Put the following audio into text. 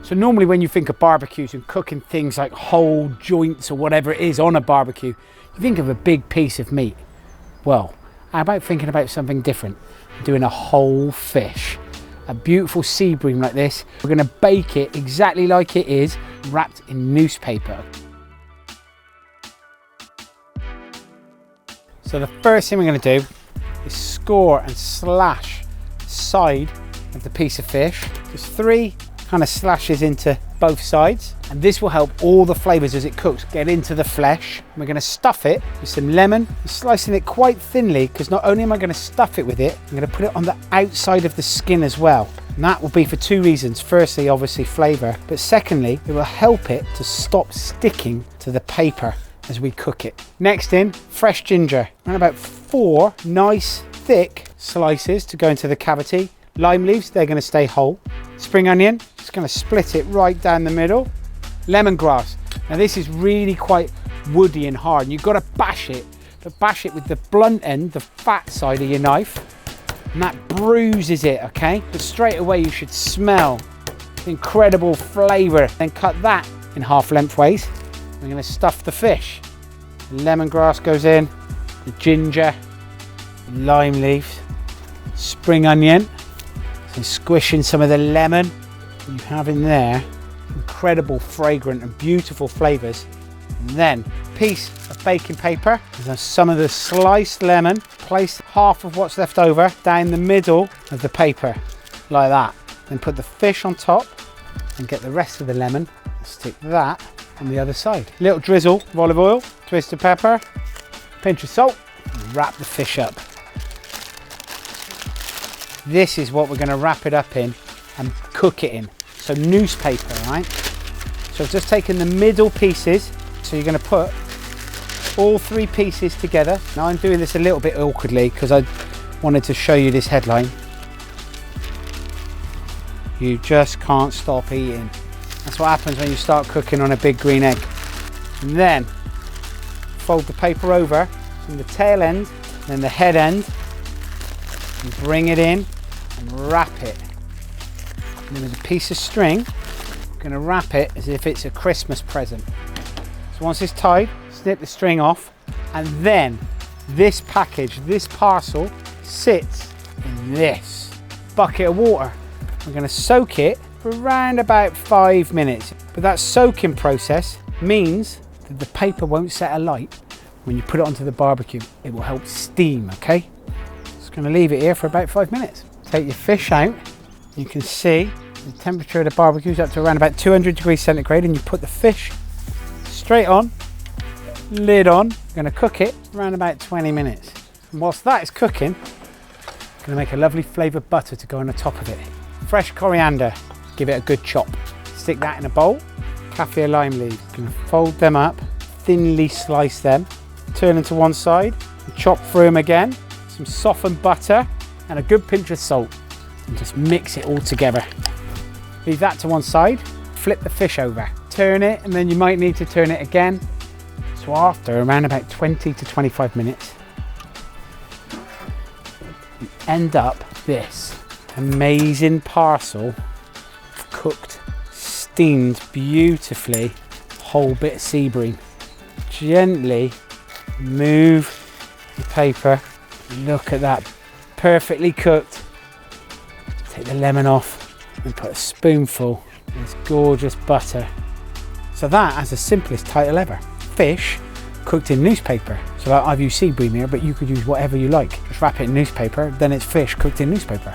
So normally when you think of barbecues and cooking things like whole joints or whatever it is on a barbecue, you think of a big piece of meat. Well, how about thinking about something different? Doing a whole fish. A beautiful sea bream like this. We're gonna bake it exactly like it is, wrapped in newspaper. So the first thing we're gonna do is score and slash the side of the piece of fish. Just 3 kind of slashes into both sides, and this will help all the flavors as it cooks get into the flesh. And we're going to stuff it with some lemon. I'm slicing it quite thinly because not only am I going to stuff it with it, I'm going to put it on the outside of the skin as well. And that will be for 2 reasons. Firstly, obviously flavor, but secondly, it will help it to stop sticking to the paper as we cook it. Next in, fresh ginger, and about 4 nice thick slices to go into the cavity. Lime leaves, they're going to stay whole. Spring onion, just going to split it right down the middle. Lemongrass, now this is really quite woody and hard, and you've got to bash it, but bash it with the blunt end, the fat side of your knife, and that bruises it, okay? But straight away you should smell the incredible flavour. Then cut that in half lengthways. We're going to stuff the fish. The lemongrass goes in, the ginger, the lime leaves, spring onion. And squishing some of the lemon you have in there, incredible fragrant and beautiful flavors. And then a piece of baking paper with some of the sliced lemon. Place half of what's left over down the middle of the paper like that. Then put the fish on top and get the rest of the lemon and stick that on the other side. Little drizzle of olive oil, twist of pepper, pinch of salt, and wrap the fish up. This is what we're going to wrap it up in and cook it in. So newspaper, right? So I've just taken the middle pieces. So you're going to put all 3 pieces together. Now I'm doing this a little bit awkwardly because I wanted to show you this headline. You just can't stop eating. That's what happens when you start cooking on a big green egg. And then fold the paper over from the tail end, then the head end, and bring it in and wrap it. And then with a piece of string, I'm going to wrap it as if it's a Christmas present. So once it's tied, snip the string off, and then this package, this parcel, sits in this bucket of water. We're going to soak it for around about 5 minutes. But that soaking process means that the paper won't set alight when you put it onto the barbecue. It will help steam, okay? Going to leave it here for about 5 minutes. Take your fish out. You can see the temperature of the barbecue is up to around about 200 degrees centigrade, and you put the fish straight on, lid on. You're going to cook it around about 20 minutes. And whilst that is cooking, I'm going to make a lovely flavoured butter to go on the top of it. Fresh coriander, give it a good chop. Stick that in a bowl. Kaffir lime leaves. Going to fold them up, thinly slice them, turn them to one side, and chop through them again. Some softened butter and a good pinch of salt, and just mix it all together. Leave that to one side, flip the fish over, turn it, and then you might need to turn it again. So after around about 20 to 25 minutes, you end up this amazing parcel of cooked, steamed beautifully whole bit of sea bream. Gently move the paper. Look at that, perfectly cooked. Take the lemon off and put a spoonful of this gorgeous butter. So that has the simplest title ever. Fish cooked in newspaper. So I've used sea bream here, but you could use whatever you like. Just wrap it in newspaper, then it's fish cooked in newspaper.